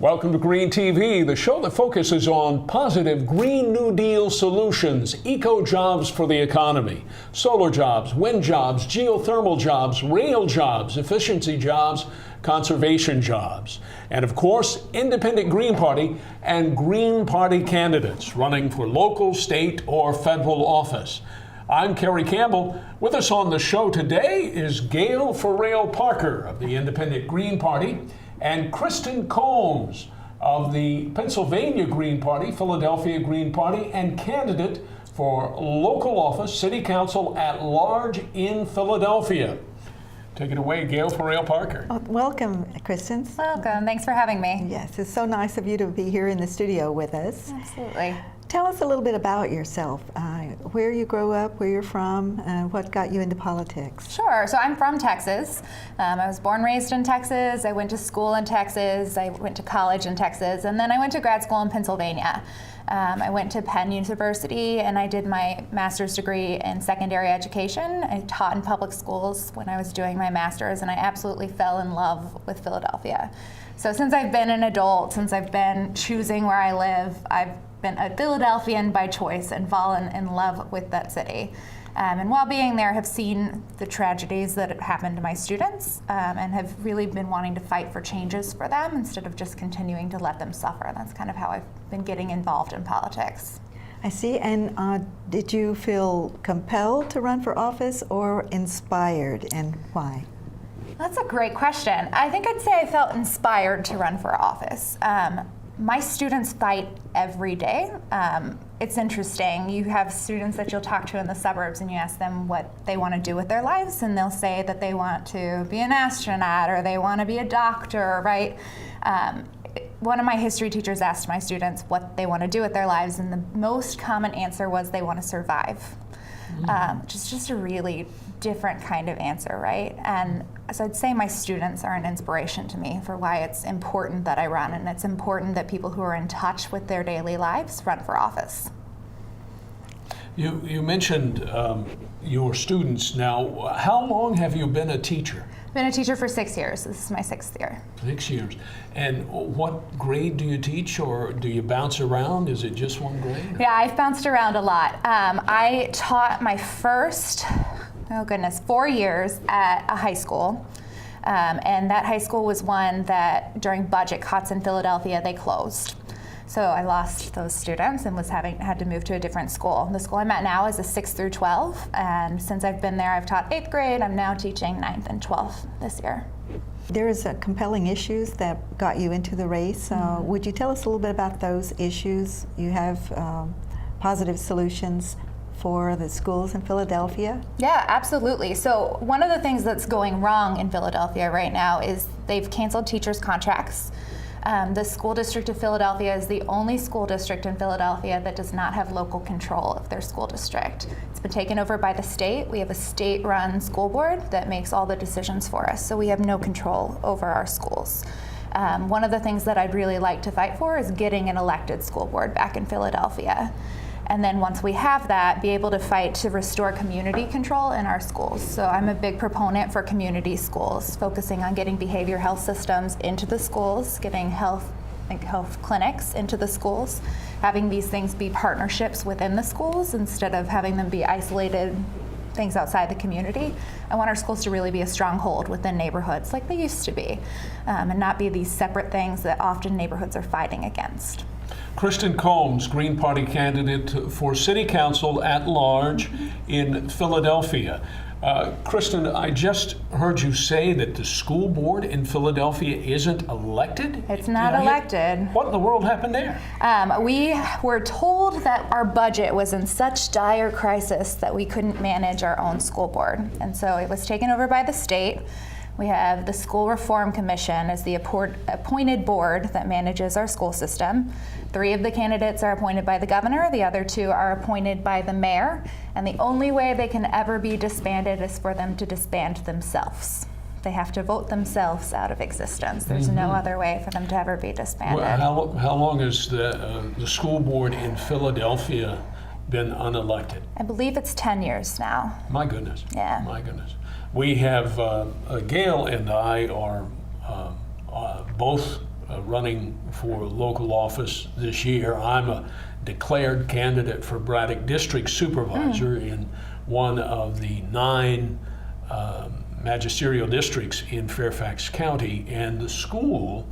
Welcome to Green TV, the show that focuses on positive Green New Deal solutions, eco-jobs for the economy, solar jobs, wind jobs, geothermal jobs, rail jobs, efficiency jobs, conservation jobs, and of course, independent Green Party and Green Party candidates running for local, state, or federal office. I'm Kerry Campbell. With us on the show today is Gail Parker of the Independent Green Party and Kristin Combs of the Pennsylvania Green Party, Philadelphia Green Party, and candidate for local office, City Council at large in Philadelphia. Take it away, Gail Parker. Oh, welcome, Kristin. Welcome. Thanks for having me. Yes, it's so nice of you to be here in the studio with us. Absolutely. Tell us a little bit about yourself, where you grew up, where you're from, what got you into politics. Sure. So I'm from Texas. I was born and raised in Texas. I went to school in Texas. I went to college in Texas. And then I went to grad school in Pennsylvania. I went to Penn University and I did my master's degree in secondary education. I taught in public schools when I was doing my master's, and I absolutely fell in love with Philadelphia. So since I've been an adult, since I've been choosing where I live, I've been a Philadelphian by choice and fallen in love with that city. And while being there, have seen the tragedies that have happened to my students and have really been wanting to fight for changes for them instead of just continuing to let them suffer. That's kind of how I've been getting involved in politics. I see. And did you feel compelled to run for office or inspired, and why? That's a great question. I think I'd say I felt inspired to run for office. My students fight every day. It's interesting. You have students that you'll talk to in the suburbs and you ask them what they want to do with their lives, and they'll say that they want to be an astronaut or they want to be a doctor, right? One of my history teachers asked my students what they want to do with their lives, and the most common answer was they want to survive, which is just a really different kind of answer, right? And so I'd say my students are an inspiration to me for why it's important that I run, and it's important that people who are in touch with their daily lives run for office. You mentioned your students. Now, how long have you been a teacher? I've been a teacher for 6 years. This is my 6th year. 6 years. And what grade do you teach, or do you bounce around? Is it just one grade? Yeah, I've bounced around a lot. I taught my first 4 years at a high school. And that high school was one that during budget cuts in Philadelphia, they closed. So I lost those students and had to move to a different school. The school I'm at now is a 6 through 12. And since I've been there, I've taught 8th grade. I'm now teaching 9th and 12th this year. There is compelling issues that got you into the race. Would you tell us a little bit about those issues? You have positive solutions for the schools in Philadelphia? Yeah, absolutely. So one of the things that's going wrong in Philadelphia right now is they've canceled teachers' contracts. The school district of Philadelphia is the only school district in Philadelphia that does not have local control of their school district. It's been taken over by the state. We have a state-run school board that makes all the decisions for us, so we have no control over our schools. One of the things that I'd really like to fight for is getting an elected school board back in Philadelphia. And then once we have that, be able to fight to restore community control in our schools. So I'm a big proponent for community schools, focusing on getting behavioral health systems into the schools, getting health clinics into the schools, having these things be partnerships within the schools instead of having them be isolated things outside the community. I want our schools to really be a stronghold within neighborhoods like they used to be, and not be these separate things that often neighborhoods are fighting against. Kristin Combs, Green Party candidate for City Council at large in Philadelphia. Kristin, I just heard you say that the school board in Philadelphia isn't elected? It's not elected. What in the world happened there? We were told that our budget was in such dire crisis that we couldn't manage our own school board. And so it was taken over by the state. We have the School Reform Commission as the appointed board that manages our school system. 3 of the candidates are appointed by the governor, the other 2 are appointed by the mayor, and the only way they can ever be disbanded is for them to disband themselves. They have to vote themselves out of existence. There's no other way for them to ever be disbanded. Well, how long has the school board in Philadelphia been unelected? I believe it's 10 years now. My goodness. Yeah. My goodness. We have, Gail and I are both running for local office this year. I'm a declared candidate for Braddock District Supervisor in one of the 9 magisterial districts in Fairfax County, and the school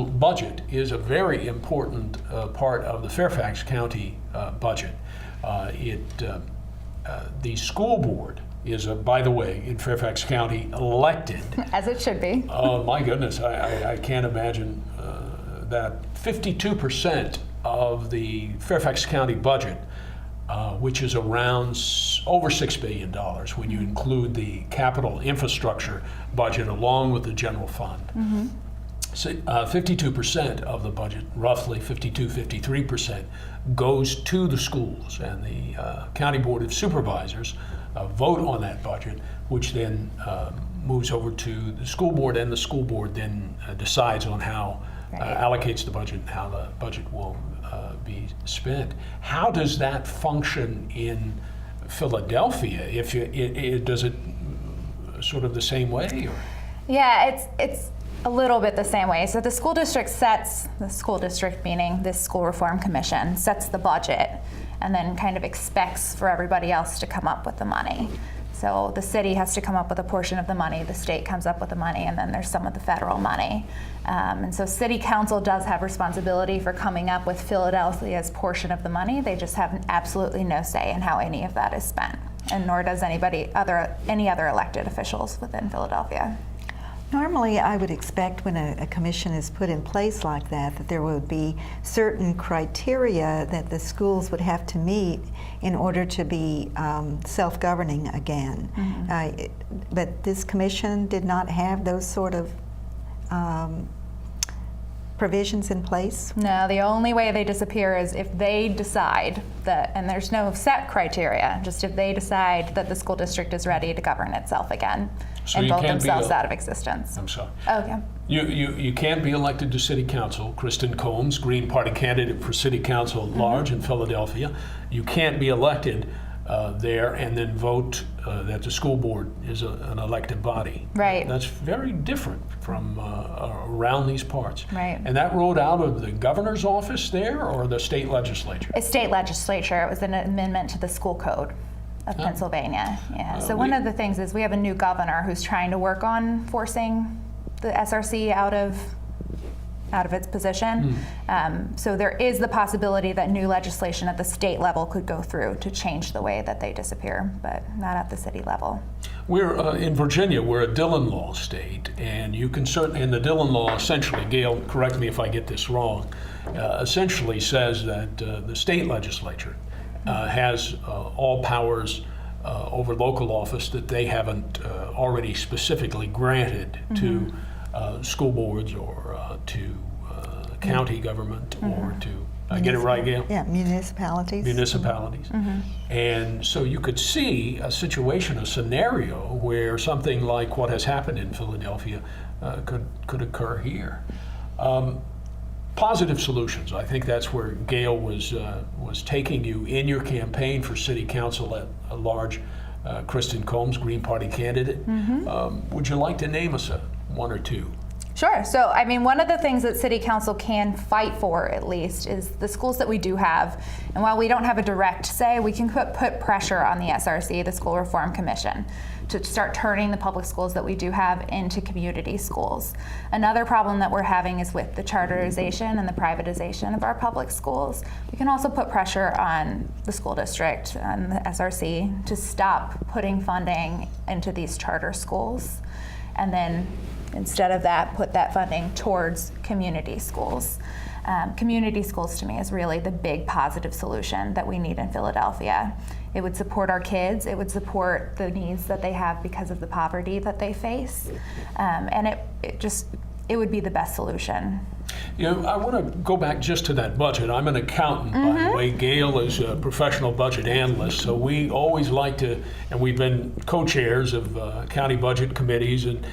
budget is a very important part of the Fairfax County budget. The school board is, by the way, in Fairfax County, elected. As it should be. Oh my goodness, I can't imagine that 52% of the Fairfax County budget, which is around over $6 billion when you include the capital infrastructure budget along with the general fund. So, 52% of the budget, roughly 53%, goes to the schools, and the County Board of Supervisors vote on that budget, which then moves over to the school board, and the school board then decides on how allocates the budget and how the budget will be spent. How does that function in Philadelphia? Does it sort of the same way? Or? Yeah, it's a little bit the same way. So the school district meaning this school reform commission, sets the budget and then kind of expects for everybody else to come up with the money. So the city has to come up with a portion of the money, the state comes up with the money, and then there's some of the federal money. And so city council does have responsibility for coming up with Philadelphia's portion of the money. They just have absolutely no say in how any of that is spent, and nor does any other elected officials within Philadelphia. Normally, I would expect when a commission is put in place like that there would be certain criteria that the schools would have to meet in order to be self-governing again. But this commission did not have those sort of provisions in place? No, the only way they disappear is if they decide that, and there's no set criteria, just if they decide that the school district is ready to govern itself again. So and you vote can't themselves out of existence. I'm sorry. Okay. You can't be elected to city council. Kristin Combs, Green Party candidate for city council at large in Philadelphia. You can't be elected there and then vote that the school board is an elected body. Right. That's very different from around these parts. Right. And that rode out of the governor's office there or the state legislature? A state legislature. It was an amendment to the school code of Pennsylvania. Yeah. So one of the things is we have a new governor who's trying to work on forcing the SRC out of its position. So there is the possibility that new legislation at the state level could go through to change the way that they disappear, but not at the city level. We're in Virginia, we're a Dillon law state, and you can certainly, in the Dillon law essentially, Gail, correct me if I get this wrong, essentially says that the state legislature has all powers over local office that they haven't already specifically granted to school boards or to county government or to, I get it right, Gail? Yeah, municipalities. Municipalities. And so you could see a situation, a scenario where something like what has happened in Philadelphia could occur here. Positive solutions. I think that's where Gail was taking you in your campaign for city council at large. Kristin Combs, Green Party candidate. Would you like to name us one or two? Sure. So, I mean, one of the things that City Council can fight for, at least, is the schools that we do have. And while we don't have a direct say, we can put pressure on the SRC, the School Reform Commission, to start turning the public schools that we do have into community schools. Another problem that we're having is with the charterization and the privatization of our public schools. We can also put pressure on the school district and the SRC to stop putting funding into these charter schools. And then instead of that, put that funding towards community schools. Community schools to me is really the big positive solution that we need in Philadelphia. It would support our kids, it would support the needs that they have because of the poverty that they face, and it would be the best solution. You know, I want to go back just to that budget. I'm an accountant, by the way. Gail is a professional budget analyst, so we always like to, and we've been co-chairs of county budget committees and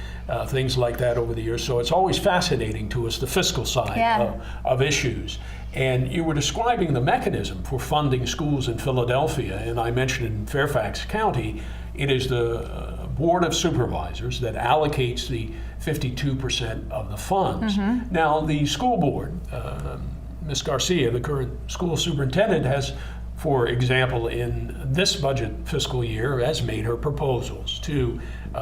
things like that over the years, so it's always fascinating to us, the fiscal side of issues. And you were describing the mechanism for funding schools in Philadelphia, and I mentioned in Fairfax County, It is the Board of Supervisors that allocates the 52% of the funds. Now, the school board, Ms. Garcia, the current school superintendent, has, for example, in this budget fiscal year, has made her proposals to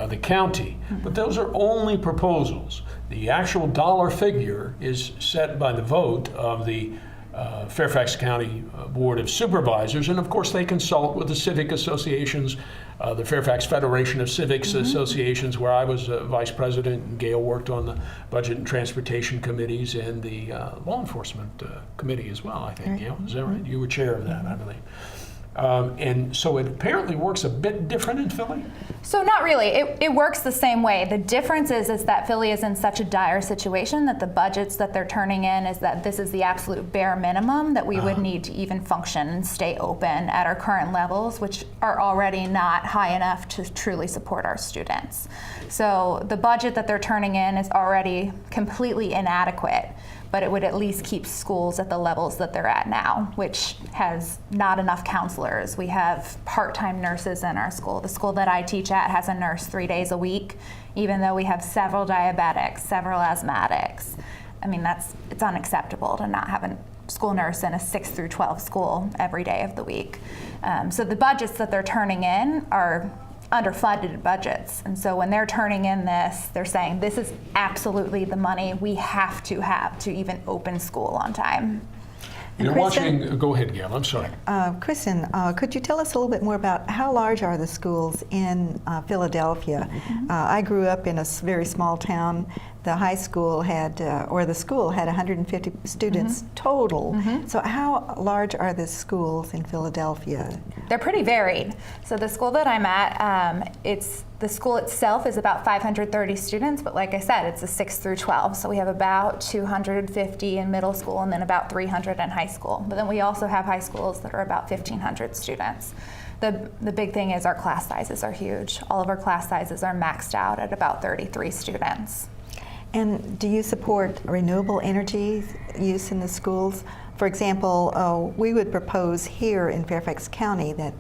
the county. But those are only proposals. The actual dollar figure is set by the vote of the Fairfax County Board of Supervisors, and of course they consult with the civic associations, the Fairfax Federation of Civics Associations, where I was vice president, and Gail worked on the budget and transportation committees, and the law enforcement committee as well, I think. Gail, is that right? You were chair of that, I believe. And so it apparently works a bit different in Philly? So not really. It works the same way. The difference is that Philly is in such a dire situation that the budgets that they're turning in is that this is the absolute bare minimum that we would need to even function and stay open at our current levels, which are already not high enough to truly support our students. So the budget that they're turning in is already completely inadequate, but it would at least keep schools at the levels that they're at now, which has not enough counselors. We have part-time nurses in our school. The school that I teach at has a nurse 3 days a week, even though we have several diabetics, several asthmatics. I mean, it's unacceptable to not have a school nurse in a 6 through 12 school every day of the week. So the budgets that they're turning in are underfunded budgets. And so when they're turning in this, they're saying this is absolutely the money we have to even open school on time. You're Kristin, watching, go ahead, Gail, I'm sorry. Kristin, could you tell us a little bit more about how large are the schools in Philadelphia? I grew up in a very small town. The high school had, or the school had 150 students total. So how large are the schools in Philadelphia? They're pretty varied. So the school that I'm at, the school itself is about 530 students, but like I said, it's a 6 through 12. So we have about 250 in middle school and then about 300 in high school. But then we also have high schools that are about 1,500 students. The big thing is our class sizes are huge. All of our class sizes are maxed out at about 33 students. And do you support renewable energy use in the schools? For example, we would propose here in Fairfax County that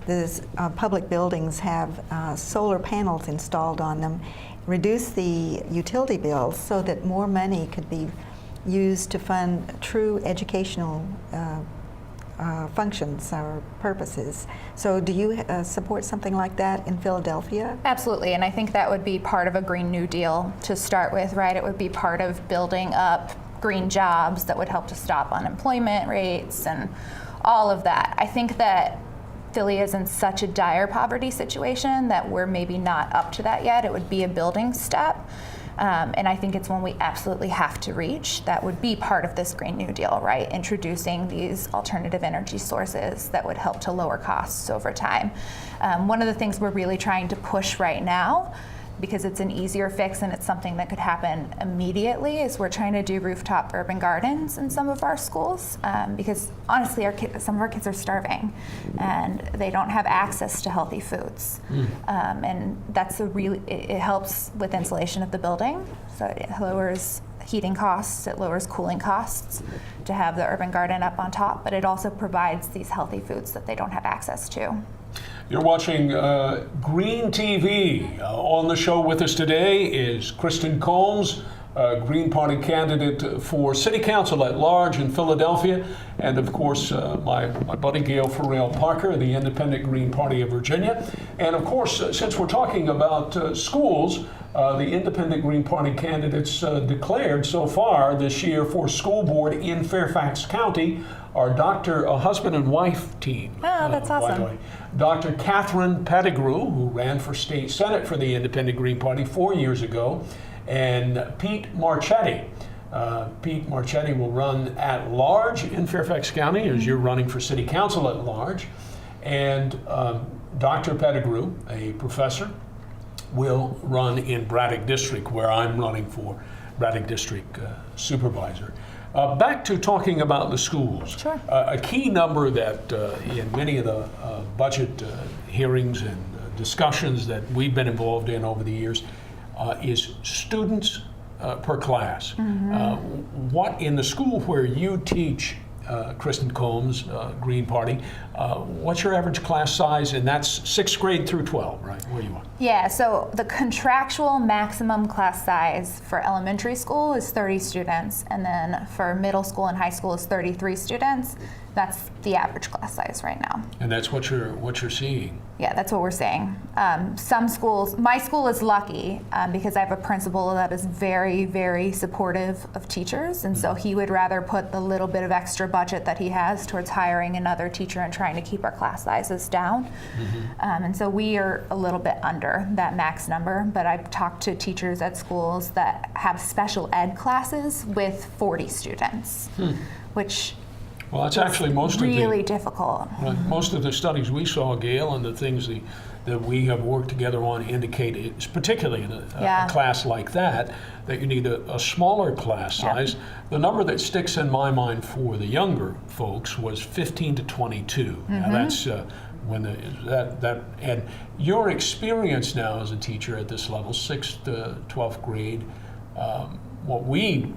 the public buildings have solar panels installed on them, reduce the utility bills so that more money could be used to fund true educational functions or purposes. So do you support something like that in Philadelphia? Absolutely, and I think that would be part of a Green New Deal to start with, right? It would be part of building up green jobs that would help to stop unemployment rates and all of that. I think that Philly is in such a dire poverty situation that we're maybe not up to that yet. It would be a building step. And I think it's one we absolutely have to reach. That would be part of this Green New Deal, right? Introducing these alternative energy sources that would help to lower costs over time. One of the things we're really trying to push right now, because it's an easier fix and it's something that could happen immediately, is we're trying to do rooftop urban gardens in some of our schools, because honestly some of our kids are starving and they don't have access to healthy foods. And that's it helps with insulation of the building, so it lowers heating costs, it lowers cooling costs to have the urban garden up on top, but it also provides these healthy foods that they don't have access to. You're watching Green TV. On the show with us today is Kristin Combs, Green Party candidate for City Council at large in Philadelphia, and of course my buddy Gail Parker, the Independent Green Party of Virginia. And of course, since we're talking about schools, the Independent Green Party candidates declared so far this year for school board in Fairfax County are a husband and wife team. Oh, that's awesome. Dr. Catherine Pettigrew, who ran for state senate for the Independent Green Party 4 years ago, and Pete Marchetti. Pete Marchetti will run at large in Fairfax County as you're running for city council at large. And Dr. Pettigrew, a professor, will run in Braddock District, where I'm running for Braddock District supervisor. Back to talking about the schools. Sure. A key number that in many of the budget hearings and discussions that we've been involved in over the years is students per class. What in the school where you teach Kristin Combs, Green Party. What's your average class size? And that's 6th grade through 12, right? Where you are? Yeah, so the contractual maximum class size for elementary school is 30 students, and then for middle school and high school is 33 students. That's the average class size right now. And that's what you're seeing. Yeah, that's what we're saying. Some schools, my school is lucky because I have a principal that is very, very supportive of teachers, and so he would rather put the little bit of extra budget that he has towards hiring another teacher and trying to keep our class sizes down. And so we are a little bit under that max number, but I've talked to teachers at schools that have special ed classes with 40 students, which Well, that's actually most really difficult. Most of the studies we saw, Gail, and the things that we have worked together on indicate, it's particularly in a class like that you need a smaller class size. The number that sticks in my mind for the younger folks was 15 to 22. Now that's when and your experience now as a teacher at this level, 6th to 12th grade, what we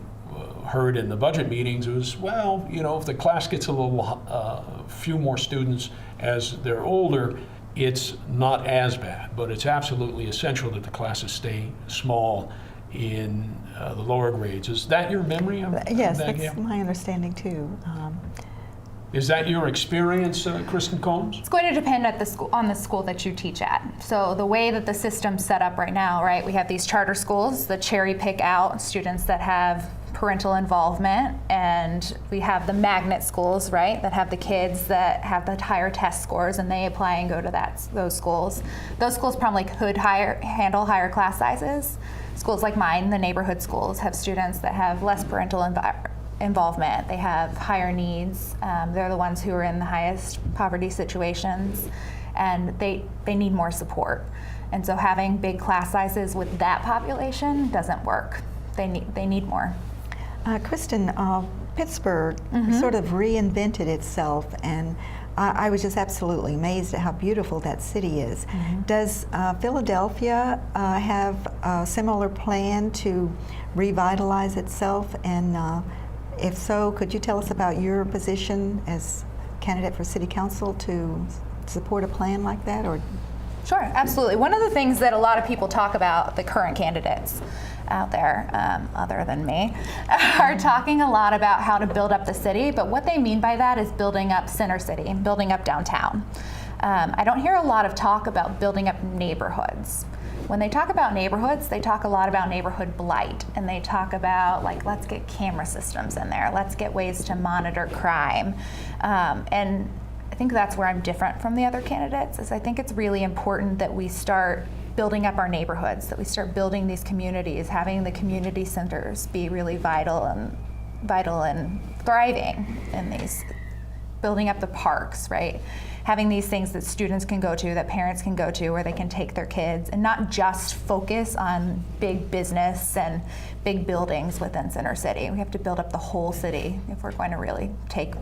heard in the budget meetings was, well, you know, if the class gets a little few more students as they're older, it's not as bad, but it's absolutely essential that the classes stay small in the lower grades. Is that your memory of Yes, that, that's Gail? my understanding too. Is that your experience, Kristin Combs? It's going to depend at on the school that you teach at. So the way that the system's set up right now, right, we have these charter schools that cherry pick out students that have parental involvement, and we have the magnet schools, right, that have the kids that have the higher test scores and they apply and go to those schools. Those schools probably could handle higher class sizes. Schools like mine, the neighborhood schools, have students that have less parental involvement. They have higher needs. They're the ones who are in the highest poverty situations, and they need more support. And so having big class sizes with that population doesn't work. They need more. Kristin, Pittsburgh sort of reinvented itself, and I was just absolutely amazed at how beautiful that city is. Does Philadelphia have a similar plan to revitalize itself? And if so, could you tell us about your position as candidate for city council to support a plan like that? Or Sure, absolutely. One of the things that a lot of people talk about, the current candidates out there, other than me, are talking a lot about how to build up the city, but what they mean by that is building up Center City, building up downtown. I don't hear a lot of talk about building up neighborhoods. When they talk about neighborhoods, they talk a lot about neighborhood blight, and they talk about, like, let's get camera systems in there, let's get ways to monitor crime. And I think that's where I'm different from the other candidates, is I think it's really important that we start building up our neighborhoods, that we start building these communities, having the community centers be really vital and thriving in these, building up the parks, right? Having these things that students can go to, that parents can go to, where they can take their kids, and not just focus on big business and big buildings within Center City. We have to build up the whole city if we're going to really take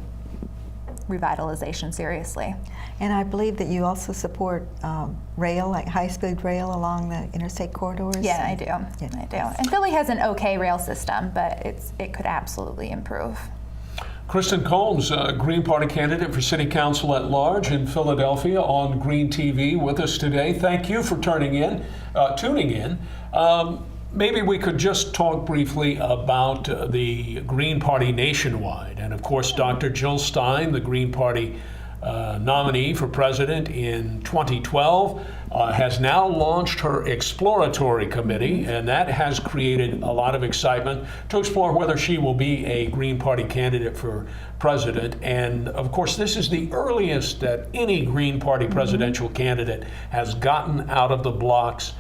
revitalization seriously. And I believe that you also support rail, like high-speed rail along the interstate corridors. Yeah, I do. Yeah. I do. And Philly has an okay rail system, but it could absolutely improve. Kristin Combs, Green Party candidate for City Council at Large in Philadelphia on Green TV with us today. Thank you for tuning in. Maybe we could just talk briefly about the Green Party nationwide. And of course, Dr. Jill Stein, the Green Party nominee for president in 2012, has now launched her exploratory committee, and that has created a lot of excitement to explore whether she will be a Green Party candidate for president. And of course, this is the earliest that any Green Party presidential candidate has gotten out of the blocks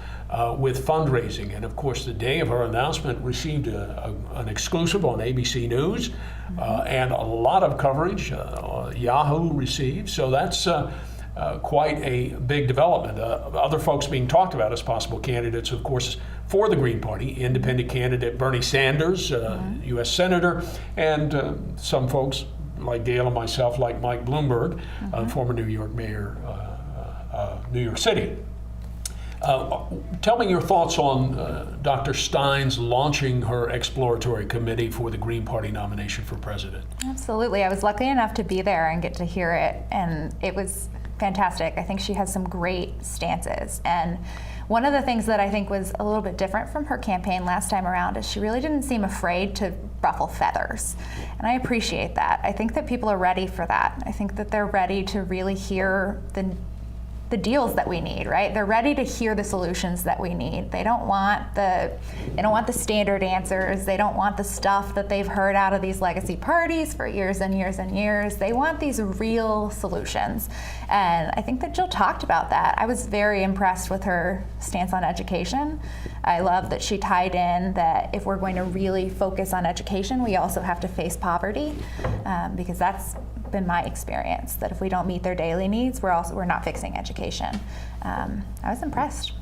with fundraising. And of course, the day of her announcement received an exclusive on ABC News and a lot of coverage. Yahoo received. So that's quite a big development. Other folks being talked about as possible candidates, of course, for the Green Party, independent candidate Bernie Sanders, U.S. Senator, and some folks like Gail and myself, like Mike Bloomberg, former New York mayor, New York City. Tell me your thoughts on Dr. Stein's launching her exploratory committee for the Green Party nomination for president. Absolutely. I was lucky enough to be there and get to hear it, and it was fantastic. I think she has some great stances. And one of the things that I think was a little bit different from her campaign last time around is she really didn't seem afraid to ruffle feathers. And I appreciate that. I think that people are ready for that. I think that they're ready to really hear the deals that we need, right? They're ready to hear the solutions that we need. They don't want the standard answers. They don't want the stuff that they've heard out of these legacy parties for years and years and years. They want these real solutions. And I think that Jill talked about that. I was very impressed with her stance on education. I love that she tied in that if we're going to really focus on education, we also have to face poverty, because that's been my experience, that if we don't meet their daily needs, we're not fixing education. I was impressed.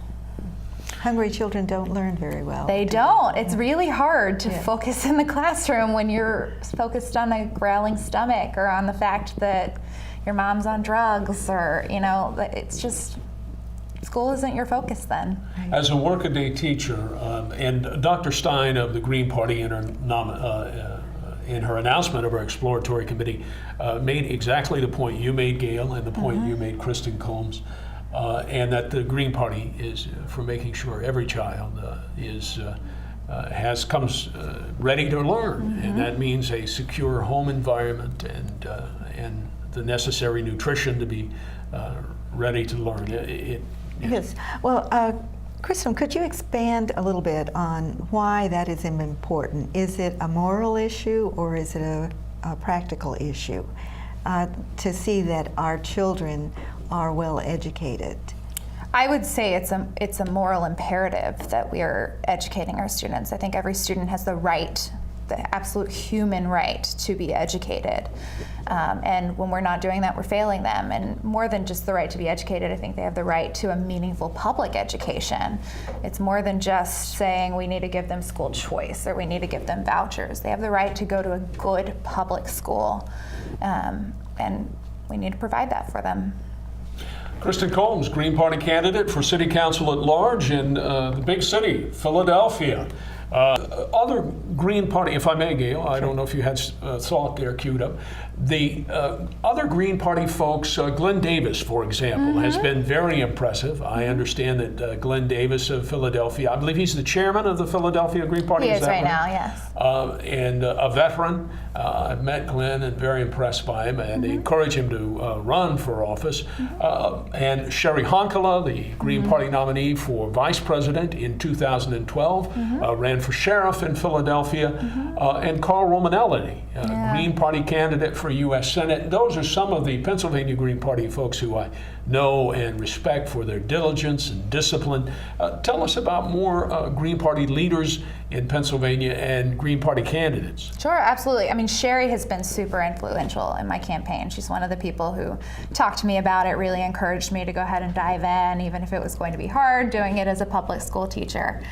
Hungry children don't learn very well. They don't. It's really hard to focus in the classroom when you're focused on a growling stomach or on the fact that your mom's on drugs, or it's just, school isn't your focus then. As a workaday teacher, and Dr. Stein of the Green Party in her announcement of her exploratory committee made exactly the point you made, Gail, and the point you made, Kristin Combs, and that the Green Party is for making sure every child comes ready to learn, and that means a secure home environment and the necessary nutrition to be ready to learn. Yes. Well, Kristin, could you expand a little bit on why that is important? Is it a moral issue or is it a practical issue to see that our children are well educated? I would say it's a moral imperative that we are educating our students. I think every student has the absolute human right to be educated. And when we're not doing that, we're failing them. And more than just the right to be educated, I think they have the right to a meaningful public education. It's more than just saying we need to give them school choice or we need to give them vouchers. They have the right to go to a good public school. And we need to provide that for them. Kristin Combs, Green Party candidate for City Council at large in the big city, Philadelphia. Other Green Party, if I may, Gail, I don't know if you had thought there queued up. The other Green Party folks, Glenn Davis, for example, has been very impressive. I understand that Glenn Davis of Philadelphia, I believe he's the chairman of the Philadelphia Green Party. He is right now, yes. And a veteran. I've met Glenn and very impressed by him, and encourage him to run for office. And Sherry Honkala, the Green Party nominee for vice president in 2012, ran for sheriff in Philadelphia, and Carl Romanelli, Green Party candidate for U.S. Senate. Those are some of the Pennsylvania Green Party folks who I know and respect for their diligence and discipline. Tell us about more Green Party leaders in Pennsylvania and Green Party candidates. Sure, absolutely. I mean, Sherry has been super influential in my campaign. She's one of the people who talked to me about it, really encouraged me to go ahead and dive in, even if it was going to be hard, doing it as a public school teacher.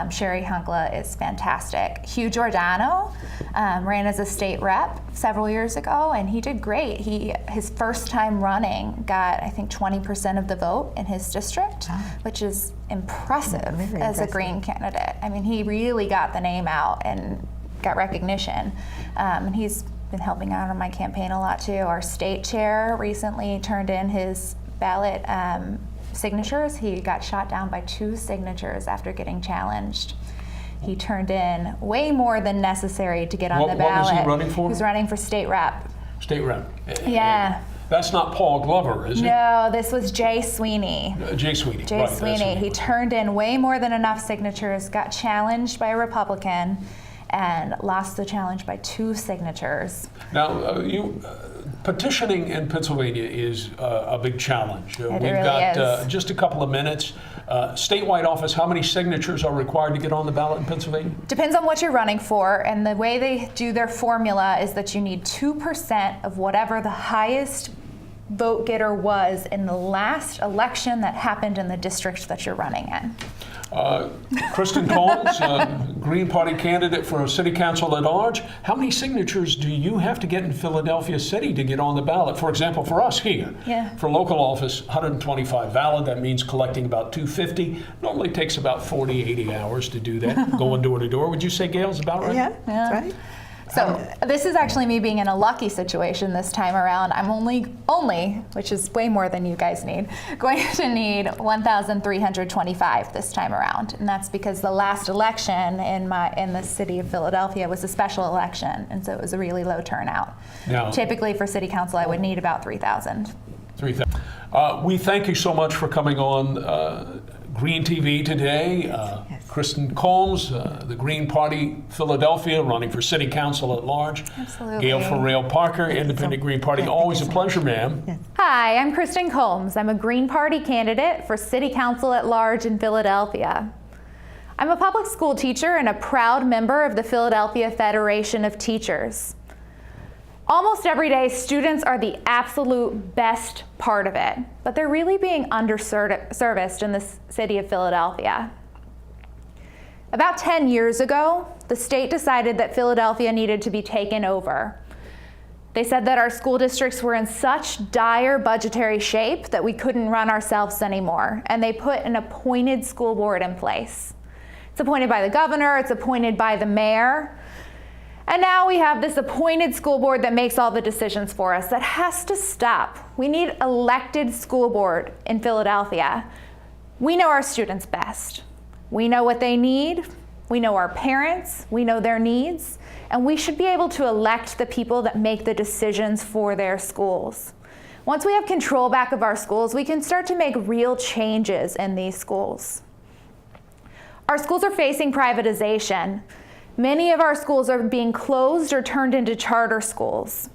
Sherry Honkala is fantastic. Hugh Giordano ran as a state rep several years ago, and he did great. His first time running got, I think, 20% of the vote in his district, which is impressive as a Green candidate. I mean, he really got the name out and got recognition. And he's been helping out on my campaign a lot too. Our state chair recently turned in his ballot signatures. He got shot down by 2 signatures after getting challenged. He turned in way more than necessary to get on the ballot. What was he running for? He was running for state rep. State rep. Yeah. That's not Paul Glover, is it? No, this was Jay Sweeney. Jay Sweeney. Jay right, Sweeney. He turned in way more than enough signatures, got challenged by a Republican, and lost the challenge by 2 signatures. Now, petitioning in Pennsylvania is a big challenge. We've really got is. just a couple of minutes. Statewide office, how many signatures are required to get on the ballot in Pennsylvania? Depends on what you're running for, and the way they do their formula is that you need 2% of whatever the highest vote getter was in the last election that happened in the district that you're running in. Kristin Combs, Green Party candidate for City Council at large. How many signatures do you have to get in Philadelphia City to get on the ballot? For example, for us here, for local office, 125 valid. That means collecting about 250. Normally takes about 40, 80 hours to do that, going door to door. Would you say, Gail, is about right? Yeah, that's right. So this is actually me being in a lucky situation this time around. I'm only, which is way more than you guys need, going to need 1,325 this time around. And that's because the last election in the city of Philadelphia was a special election, and so it was a really low turnout. Now, typically for city council, I would need about 3,000. 3,000. We thank you so much for coming on Green TV today. Kristin Combs, the Green Party Philadelphia, running for City Council at large. Absolutely. Gail Farrell-Parker, Independent Green Party. Always a pleasure, ma'am. Yes. Hi, I'm Kristin Combs. I'm a Green Party candidate for City Council at large in Philadelphia. I'm a public school teacher and a proud member of the Philadelphia Federation of Teachers. Almost every day, students are the absolute best part of it, but they're really being underserviced in the city of Philadelphia. About 10 years ago, the state decided that Philadelphia needed to be taken over. They said that our school districts were in such dire budgetary shape that we couldn't run ourselves anymore, and they put an appointed school board in place. It's appointed by the governor, it's appointed by the mayor, and now we have this appointed school board that makes all the decisions for us. That has to stop. We need elected school board in Philadelphia. We know our students best. We know what they need. We know our parents. We know their needs. And we should be able to elect the people that make the decisions for their schools. Once we have control back of our schools, we can start to make real changes in these schools. Our schools are facing privatization. Many of our schools are being closed or turned into charter schools.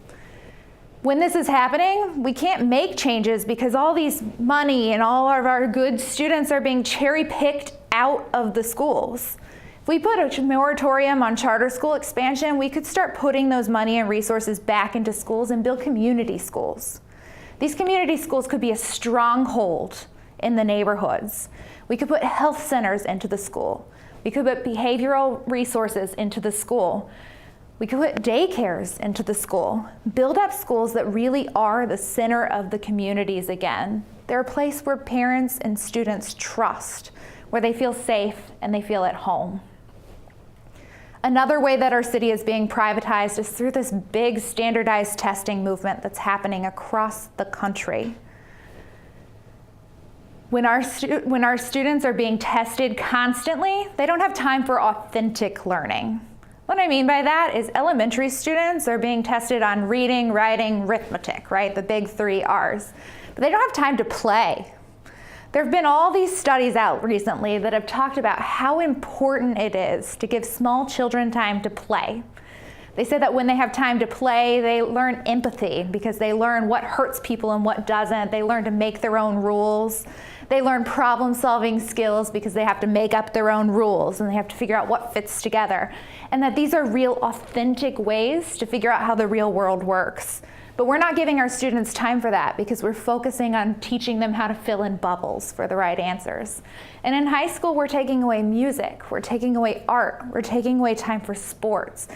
When this is happening, we can't make changes because all these money and all of our good students are being cherry-picked out of the schools. If we put a moratorium on charter school expansion, we could start putting those money and resources back into schools and build community schools. These community schools could be a stronghold in the neighborhoods. We could put health centers into the school. We could put behavioral resources into the school. We could put daycares into the school. Build up schools that really are the center of the communities again. They're a place where parents and students trust, where they feel safe and they feel at home. Another way that our city is being privatized is through this big standardized testing movement that's happening across the country. When our students are being tested constantly, they don't have time for authentic learning. What I mean by that is elementary students are being tested on reading, writing, arithmetic, right? The big 3 R's. But they don't have time to play. There have been all these studies out recently that have talked about how important it is to give small children time to play. They say that when they have time to play, they learn empathy because they learn what hurts people and what doesn't. They learn to make their own rules. They learn problem-solving skills because they have to make up their own rules and they have to figure out what fits together. And that these are real, authentic ways to figure out how the real world works. But we're not giving our students time for that because we're focusing on teaching them how to fill in bubbles for the right answers. And in high school, we're taking away music, we're taking away art, we're taking away time for sports.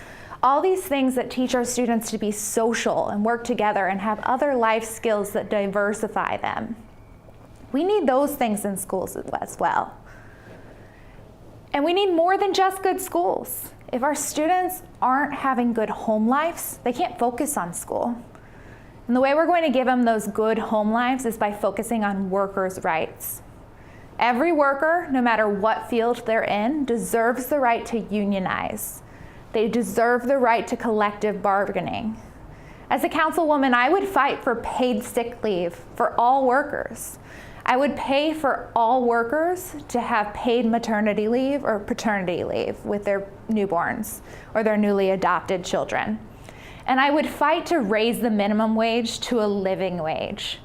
All these things that teach our students to be social and work together and have other life skills that diversify them. We need those things in schools as well. And we need more than just good schools. If our students aren't having good home lives, they can't focus on school. And the way we're going to give them those good home lives is by focusing on workers' rights. Every worker, no matter what field they're in, deserves the right to unionize. They deserve the right to collective bargaining. As a councilwoman, I would fight for paid sick leave for all workers. I would pay for all workers to have paid maternity leave or paternity leave with their newborns or their newly adopted children. And I would fight to raise the minimum wage to a living wage.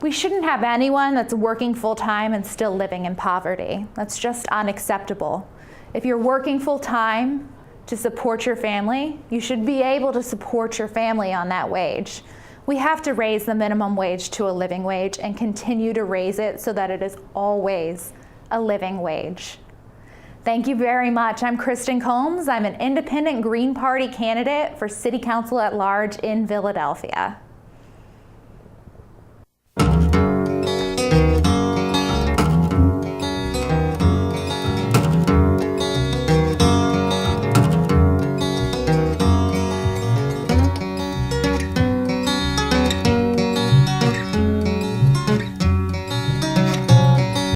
We shouldn't have anyone that's working full-time and still living in poverty. That's just unacceptable. If you're working full-time to support your family, you should be able to support your family on that wage. We have to raise the minimum wage to a living wage and continue to raise it so that it is always a living wage. Thank you very much. I'm Kristin Combs. I'm an independent Green Party candidate for City Council at Large in Philadelphia.